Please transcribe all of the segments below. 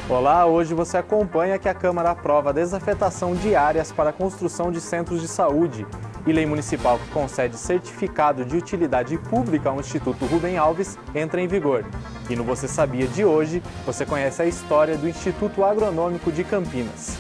Olá, hoje você acompanha que a Câmara aprova a desafetação de áreas para a construção de centros de saúde e lei municipal que concede certificado de utilidade pública ao Instituto Rubem Alves entra em vigor. E no Você Sabia de hoje, você conhece a história do Instituto Agronômico de Campinas.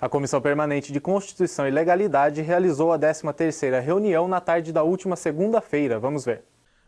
A Comissão Permanente de Constituição e Legalidade realizou a 13ª reunião na tarde da última segunda-feira. Vamos ver.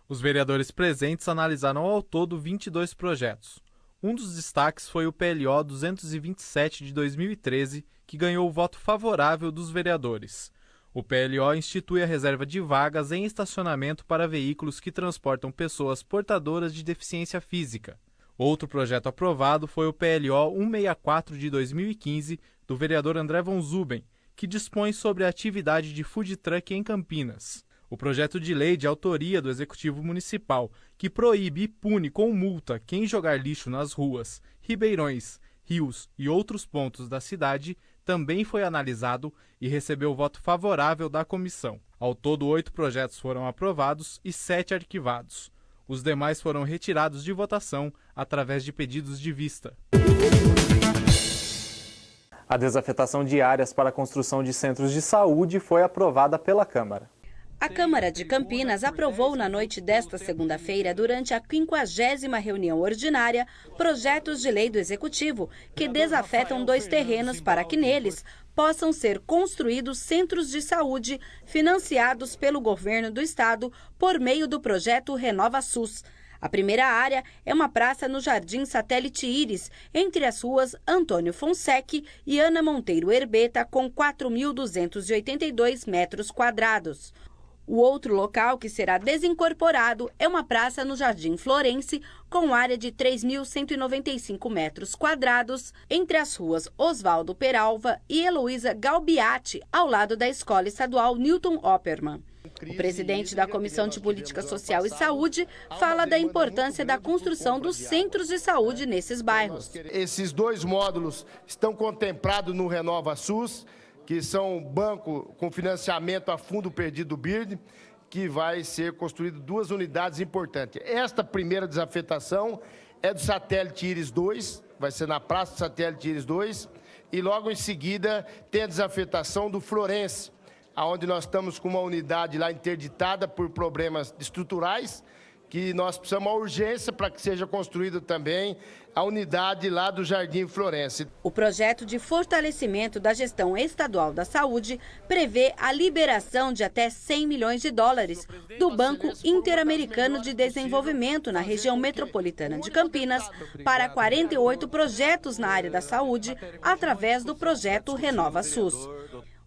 Os vereadores presentes analisaram ao todo 22 projetos. Um dos destaques foi o PLO 227 de 2013, que ganhou o voto favorável dos vereadores. O PLO institui a reserva de vagas em estacionamento para veículos que transportam pessoas portadoras de deficiência física. Outro projeto aprovado foi o PLO 164 de 2015, do vereador André Von Zuben, que dispõe sobre a atividade de food truck em Campinas. O projeto de lei de autoria do Executivo Municipal, que proíbe e pune com multa quem jogar lixo nas ruas, ribeirões, rios e outros pontos da cidade, também foi analisado e recebeu voto favorável da comissão. Ao todo, 8 projetos foram aprovados e 7 arquivados. Os demais foram retirados de votação através de pedidos de vista. A desafetação de áreas para a construção de centros de saúde foi aprovada pela Câmara. A Câmara de Campinas aprovou na noite desta segunda-feira, durante a 50ª reunião ordinária, projetos de lei do Executivo que desafetam 2 terrenos para que neles possam ser construídos centros de saúde financiados pelo governo do estado por meio do projeto Renova SUS. A primeira área é uma praça no Jardim Satélite Íris, entre as ruas Antônio Fonsec e Ana Monteiro Herbeta, com 4.282 metros quadrados. O outro local que será desincorporado é uma praça no Jardim Florense, com área de 3.195 metros quadrados, entre as ruas Oswaldo Peralva e Heloísa Galbiati, ao lado da Escola Estadual Newton Opperman. O presidente da Comissão de Política Social e Saúde fala da importância da construção dos centros de saúde nesses bairros. Esses 2 módulos estão contemplados no Renova SUS, que são um banco com financiamento a fundo perdido do BIRD, que vai ser construído 2 unidades importantes. Esta primeira desafetação é do Satélite Íris 2, vai ser na Praça do Satélite Íris 2, e logo em seguida tem a desafetação do Florense, onde nós estamos com uma unidade lá interditada por problemas estruturais, que nós precisamos uma urgência para que seja construída também a unidade lá do Jardim Florense. O projeto de fortalecimento da gestão estadual da saúde prevê a liberação de até 100 milhões de dólares do Banco Interamericano de Desenvolvimento na região metropolitana de Campinas para 48 projetos na área da saúde através do projeto Renova SUS.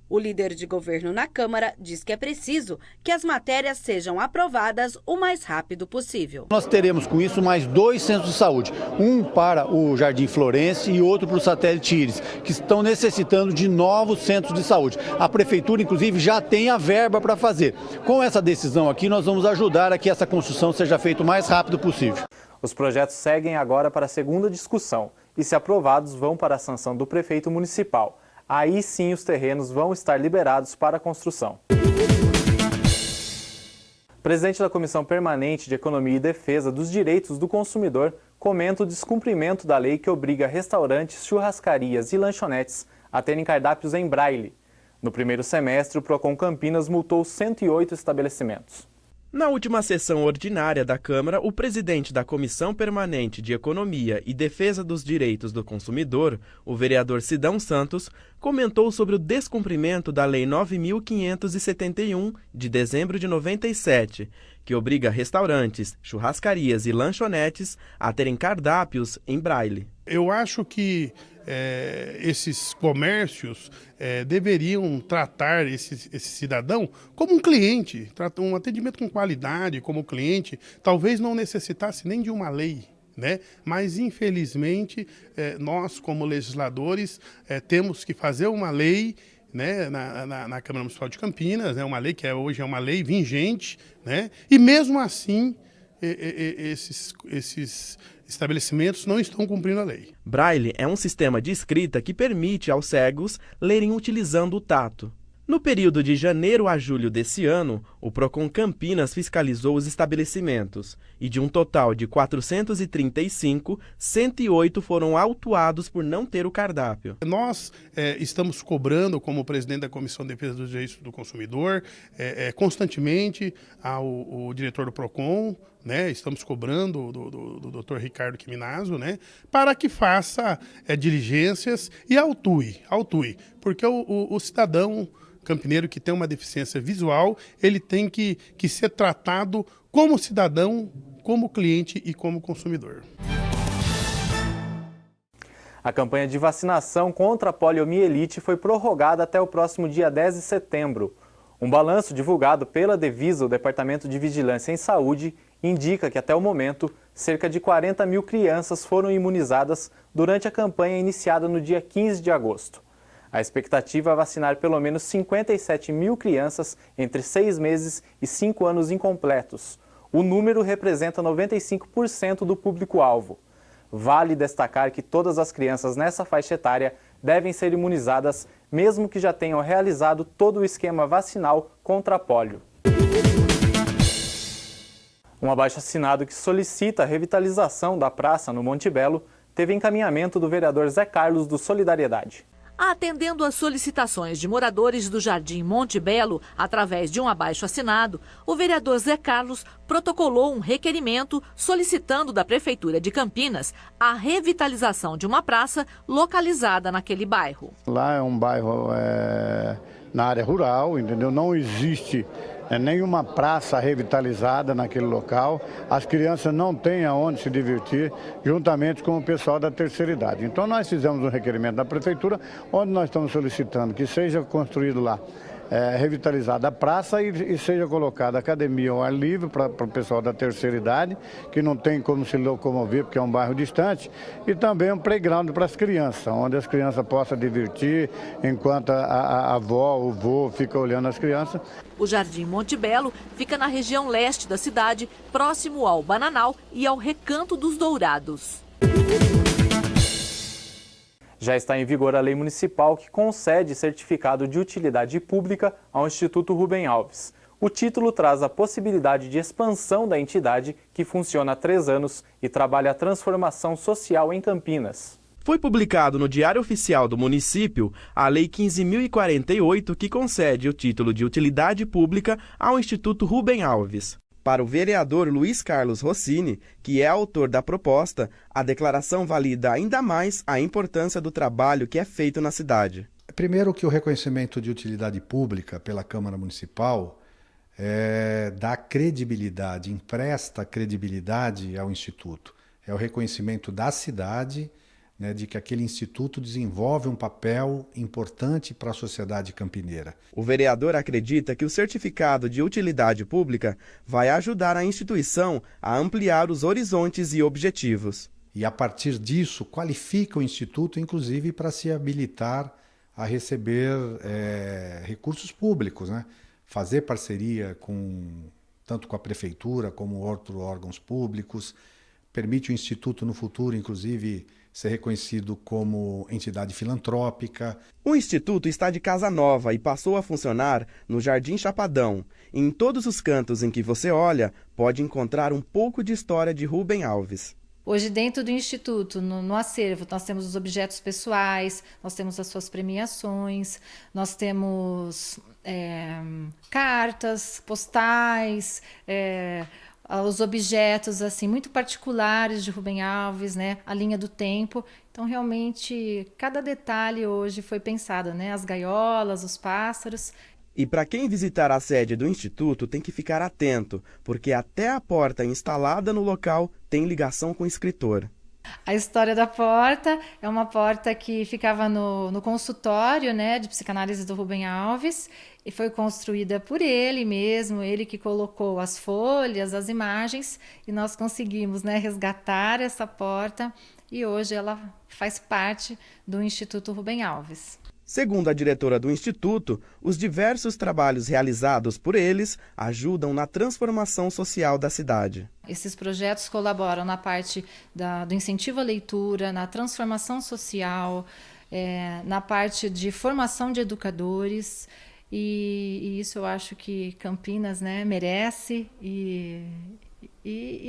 O líder de governo na Câmara diz que é preciso que as matérias sejam aprovadas o mais rápido possível. Nós teremos com isso mais 2 centros de saúde, um para o Jardim Florense e outro para o Satélite Íris, que estão necessitando de novos centros de saúde. A Prefeitura, inclusive, já tem a verba para fazer. Com essa decisão aqui, nós vamos ajudar a que essa construção seja feita o mais rápido possível. Os projetos seguem agora para a segunda discussão e, se aprovados, vão para a sanção do prefeito municipal. Aí sim os terrenos vão estar liberados para a construção. O presidente da Comissão Permanente de Economia e Defesa dos Direitos do Consumidor comenta o descumprimento da lei que obriga restaurantes, churrascarias e lanchonetes a terem cardápios em braille. No primeiro semestre, o Procon Campinas multou 108 estabelecimentos. Na última sessão ordinária da Câmara, o presidente da Comissão Permanente de Economia e Defesa dos Direitos do Consumidor, o vereador Sidão Santos, comentou sobre o descumprimento da Lei 9.571, de dezembro de 97, que obriga restaurantes, churrascarias e lanchonetes a terem cardápios em braille. Eu acho que esses comércios deveriam tratar esse cidadão como um cliente, um atendimento com qualidade como cliente, talvez não necessitasse nem de uma lei, né? Mas infelizmente nós como legisladores temos que fazer uma lei, né, na Câmara Municipal de Campinas, né, uma lei que hoje é uma lei vigente, né? E mesmo assim esses estabelecimentos não estão cumprindo a lei. Braille é um sistema de escrita que permite aos cegos lerem utilizando o tato. No período de janeiro a julho desse ano, o Procon Campinas fiscalizou os estabelecimentos e, de um total de 435, 108 foram autuados por não ter o cardápio. Nós estamos cobrando, como presidente da Comissão de Defesa dos Direitos do Consumidor, constantemente ao diretor do Procon, né, estamos cobrando do Dr. Ricardo Quiminazo, né, para que faça diligências e autue, porque o cidadão campineiro que tem uma deficiência visual, ele tem que ser tratado como cidadão, como cliente e como consumidor. A campanha de vacinação contra a poliomielite foi prorrogada até o próximo dia 10 de setembro. Um balanço divulgado pela Devisa, o Departamento de Vigilância em Saúde, indica que até o momento, cerca de 40 mil crianças foram imunizadas durante a campanha iniciada no dia 15 de agosto. A expectativa é vacinar pelo menos 57 mil crianças entre 6 meses e 5 anos incompletos. O número representa 95% do público-alvo. Vale destacar que todas as crianças nessa faixa etária devem ser imunizadas, mesmo que já tenham realizado todo o esquema vacinal contra a polio. Um abaixo-assinado que solicita a revitalização da praça no Monte Belo teve encaminhamento do vereador Zé Carlos do Solidariedade. Atendendo às solicitações de moradores do Jardim Monte Belo, através de um abaixo-assinado, o vereador Zé Carlos protocolou um requerimento solicitando da Prefeitura de Campinas a revitalização de uma praça localizada naquele bairro. Lá é um bairro na área rural, entendeu? Não existe nenhuma praça revitalizada naquele local. As crianças não têm aonde se divertir, juntamente com o pessoal da terceira idade. Então nós fizemos um requerimento da Prefeitura, onde nós estamos solicitando que seja construído lá, revitalizada a praça e seja colocada academia ao ar livre para o pessoal da terceira idade, que não tem como se locomover porque é um bairro distante, e também um playground para as crianças, onde as crianças possam divertir enquanto a avó ou o vô fica olhando as crianças. O Jardim Monte Belo fica na região leste da cidade, próximo ao Bananal e ao Recanto dos Dourados. Já está em vigor a lei municipal que concede certificado de utilidade pública ao Instituto Rubem Alves. O título traz a possibilidade de expansão da entidade, que funciona há 3 anos e trabalha a transformação social em Campinas. Foi publicado no Diário Oficial do município a Lei 15.048, que concede o título de utilidade pública ao Instituto Rubem Alves. Para o vereador Luiz Carlos Rossini, que é autor da proposta, a declaração valida ainda mais a importância do trabalho que é feito na cidade. Primeiro que o reconhecimento de utilidade pública pela Câmara Municipal dá credibilidade, empresta credibilidade ao Instituto. É o reconhecimento da cidade, de que aquele instituto desenvolve um papel importante para a sociedade campineira. O vereador acredita que o certificado de utilidade pública vai ajudar a instituição a ampliar os horizontes e objetivos. E a partir disso qualifica o instituto, inclusive, para se habilitar a receber recursos públicos, fazer parceria tanto com a prefeitura como outros órgãos públicos, permite o instituto no futuro, inclusive, ser reconhecido como entidade filantrópica. O Instituto está de casa nova e passou a funcionar no Jardim Chapadão. Em todos os cantos em que você olha, pode encontrar um pouco de história de Rubem Alves. Hoje, dentro do Instituto, no acervo, nós temos os objetos pessoais, nós temos as suas premiações, nós temos cartas, postais, os objetos assim muito particulares de Rubem Alves, a linha do tempo. Então, realmente, cada detalhe hoje foi pensado, as gaiolas, os pássaros. E para quem visitar a sede do Instituto tem que ficar atento, porque até a porta instalada no local tem ligação com o escritor. A história da porta é uma porta que ficava no consultório de psicanálise do Rubem Alves e foi construída por ele mesmo, ele que colocou as folhas, as imagens, e nós conseguimos resgatar essa porta e hoje ela faz parte do Instituto Rubem Alves. Segundo a diretora do Instituto, os diversos trabalhos realizados por eles ajudam na transformação social da cidade. Esses projetos colaboram na parte do incentivo à leitura, na transformação social, na parte de formação de educadores, e isso eu acho que Campinas, né, merece e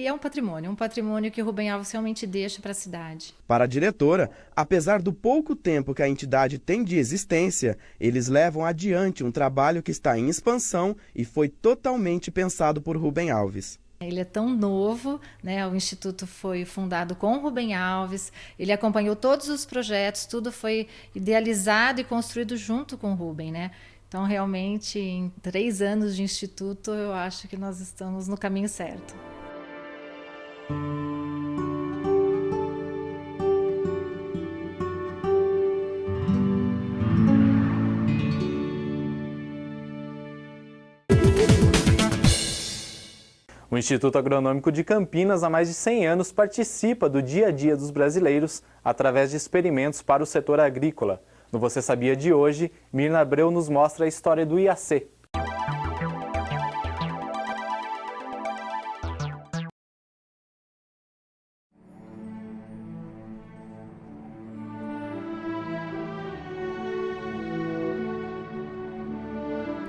é um patrimônio que o Rubem Alves realmente deixa para a cidade. Para a diretora, apesar do pouco tempo que a entidade tem de existência, eles levam adiante um trabalho que está em expansão e foi totalmente pensado por Rubem Alves. Ele é tão novo, né? O Instituto foi fundado com o Rubem Alves, ele acompanhou todos os projetos, tudo foi idealizado e construído junto com o Rubem, né? Então, realmente, em 3 anos de Instituto, eu acho que nós estamos no caminho certo. O Instituto Agronômico de Campinas, há mais de 100 anos, participa do dia a dia dos brasileiros através de experimentos para o setor agrícola. No Você Sabia de hoje, Mirna Abreu nos mostra a história do IAC.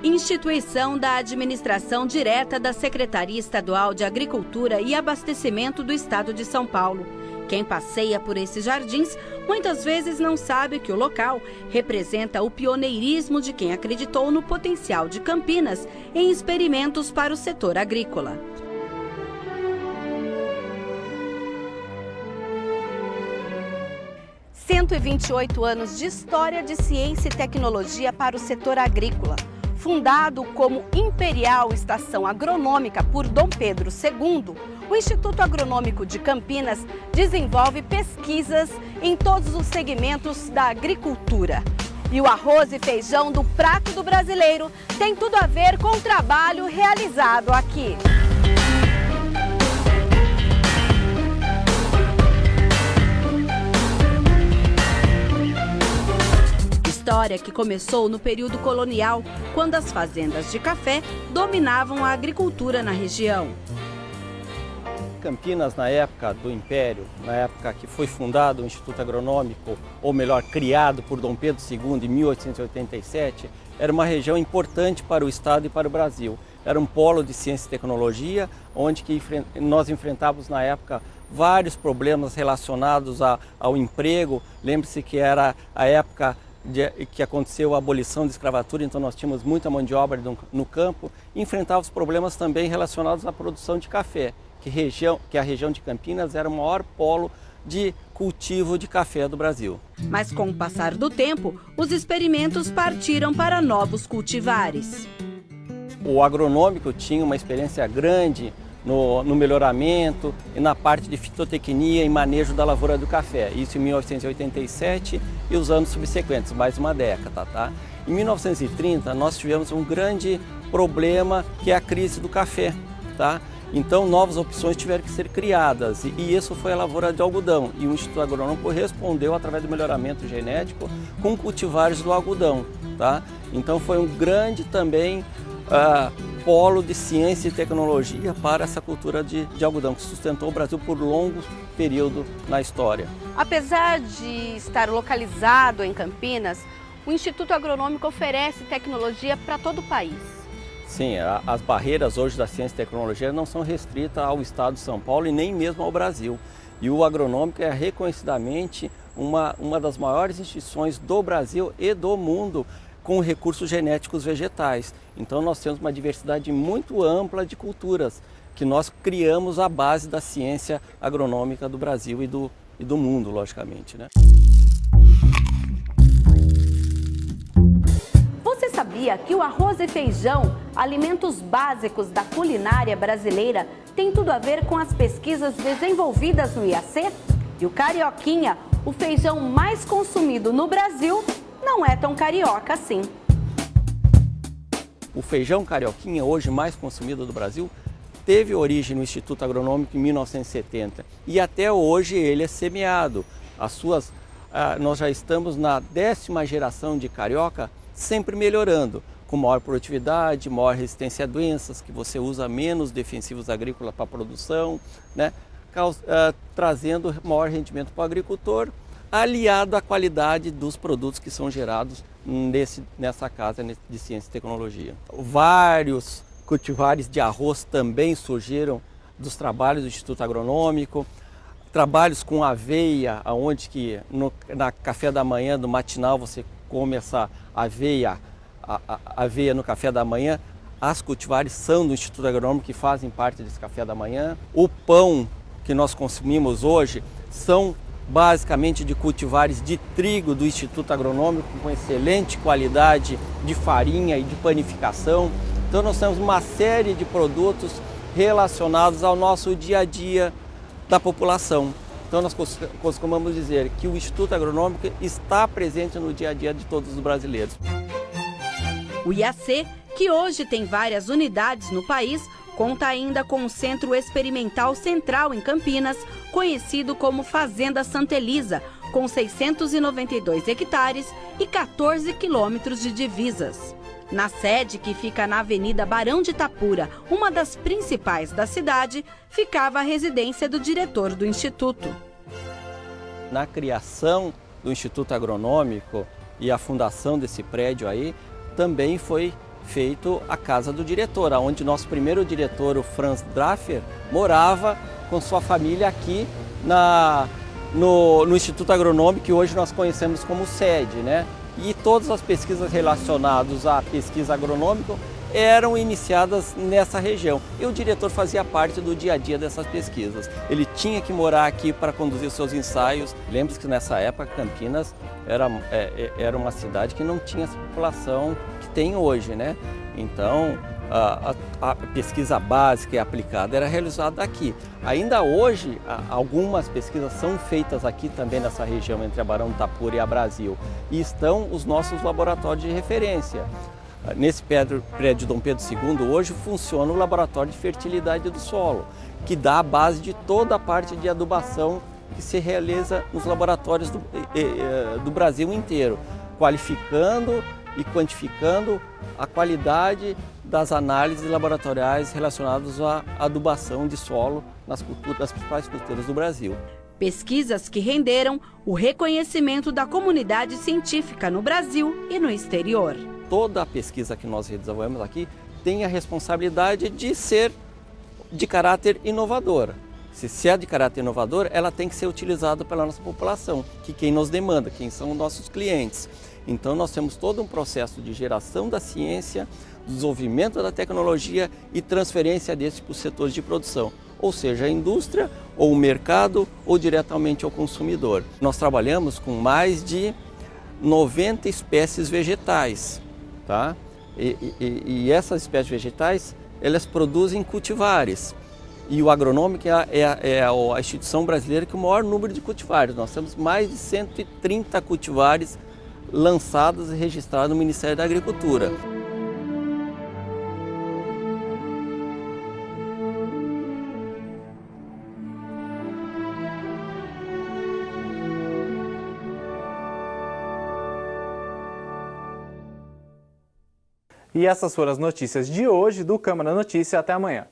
Instituição da administração direta da Secretaria Estadual de Agricultura e Abastecimento do Estado de São Paulo. Quem passeia por esses jardins muitas vezes não sabe que o local representa o pioneirismo de quem acreditou no potencial de Campinas em experimentos para o setor agrícola. – 128 anos de história de ciência e tecnologia para o setor agrícola. Fundado como Imperial Estação Agronômica por Dom Pedro II, o Instituto Agronômico de Campinas desenvolve pesquisas em todos os segmentos da agricultura. E o arroz e feijão do prato do brasileiro tem tudo a ver com o trabalho realizado aqui. História que começou no período colonial, quando as fazendas de café dominavam a agricultura na região. Campinas, na época do Império, na época que foi fundado o Instituto Agronômico, ou melhor, criado por Dom Pedro II em 1887, era uma região importante para o Estado e para o Brasil. Era um polo de ciência e tecnologia, onde nós enfrentávamos na época vários problemas relacionados ao emprego. Lembre-se que era a época que aconteceu a abolição da escravatura, então nós tínhamos muita mão de obra no campo, e enfrentávamos problemas também relacionados à produção de café, que a região de Campinas era o maior polo de cultivo de café do Brasil. Mas com o passar do tempo, os experimentos partiram para novos cultivares. O agronômico tinha uma experiência grande no melhoramento e na parte de fitotecnia e manejo da lavoura do café. Isso em 1887 e os anos subsequentes, mais uma década. Tá? Em 1930, nós tivemos um grande problema, que é a crise do café. Tá? Então, novas opções tiveram que ser criadas e isso foi a lavoura de algodão. E o Instituto Agronômico respondeu através do melhoramento genético com cultivares do algodão. Tá? Então, foi um grande também polo de ciência e tecnologia para essa cultura de algodão, que sustentou o Brasil por longo período na história. Apesar de estar localizado em Campinas, o Instituto Agronômico oferece tecnologia para todo o país. Sim, as barreiras hoje da ciência e tecnologia não são restritas ao estado de São Paulo e nem mesmo ao Brasil. E o agronômico é reconhecidamente uma das maiores instituições do Brasil e do mundo com recursos genéticos vegetais. Então nós temos uma diversidade muito ampla de culturas, que nós criamos a base da ciência agronômica do Brasil e do mundo, logicamente, né? Você sabia que o arroz e feijão, alimentos básicos da culinária brasileira, tem tudo a ver com as pesquisas desenvolvidas no IAC? E o carioquinha, o feijão mais consumido no Brasil, não é tão carioca assim. O feijão carioquinha, hoje mais consumido do Brasil, teve origem no Instituto Agronômico em 1970 e até hoje ele é semeado. As suas nós já estamos na 10ª geração de carioca, sempre melhorando, com maior produtividade, maior resistência a doenças, que você usa menos defensivos agrícolas para a produção, né? Trazendo maior rendimento para o agricultor, aliado à qualidade dos produtos que são gerados nessa casa de ciência e tecnologia. Vários cultivares de arroz também surgiram dos trabalhos do Instituto Agronômico, trabalhos com aveia, onde que na café da manhã, no matinal, você come essa aveia, a aveia no café da manhã. As cultivares são do Instituto Agronômico, que fazem parte desse café da manhã. O pão que nós consumimos hoje são basicamente de cultivares de trigo do Instituto Agronômico, com excelente qualidade de farinha e de panificação. Então nós temos uma série de produtos relacionados ao nosso dia a dia da população. Então nós costumamos dizer que o Instituto Agronômico está presente no dia a dia de todos os brasileiros. O IAC, que hoje tem várias unidades no país, conta ainda com o Centro Experimental Central em Campinas, conhecido como Fazenda Santa Elisa, com 692 hectares e 14 quilômetros de divisas. Na sede, que fica na Avenida Barão de Itapura, uma das principais da cidade, ficava a residência do diretor do Instituto. Na criação do Instituto Agronômico e a fundação desse prédio aí, também foi feito a casa do diretor, onde nosso primeiro diretor, o Franz Draffer, morava com sua família aqui no Instituto Agronômico, que hoje nós conhecemos como sede, né? E todas as pesquisas relacionadas à pesquisa agronômica eram iniciadas nessa região. E o diretor fazia parte do dia a dia dessas pesquisas. Ele tinha que morar aqui para conduzir os seus ensaios. Lembre-se que nessa época Campinas era uma cidade que não tinha essa população que tem hoje, né? Então a pesquisa básica e aplicada era realizada aqui. Ainda hoje, algumas pesquisas são feitas aqui também nessa região entre a Barão de Itapura e a Brasil. E estão os nossos laboratórios de referência. Nesse prédio Dom Pedro II, hoje funciona o laboratório de fertilidade do solo, que dá a base de toda a parte de adubação que se realiza nos laboratórios do Brasil inteiro, qualificando e quantificando a qualidade das análises laboratoriais relacionadas à adubação de solo nas principais culturas do Brasil. Pesquisas que renderam o reconhecimento da comunidade científica no Brasil e no exterior. Toda a pesquisa que nós desenvolvemos aqui tem a responsabilidade de ser de caráter inovador. Se é de caráter inovador, ela tem que ser utilizada pela nossa população, que quem nos demanda, quem são os nossos clientes. Então nós temos todo um processo de geração da ciência, desenvolvimento da tecnologia e transferência desses para os setores de produção, ou seja, a indústria, ou o mercado, ou diretamente ao consumidor. Nós trabalhamos com mais de 90 espécies vegetais, tá? E essas espécies vegetais, elas produzem cultivares. E o Agronômico é a instituição brasileira com o maior número de cultivares. Nós temos mais de 130 cultivares lançados e registrados no Ministério da Agricultura. E essas foram as notícias de hoje do Câmara Notícia. Até amanhã.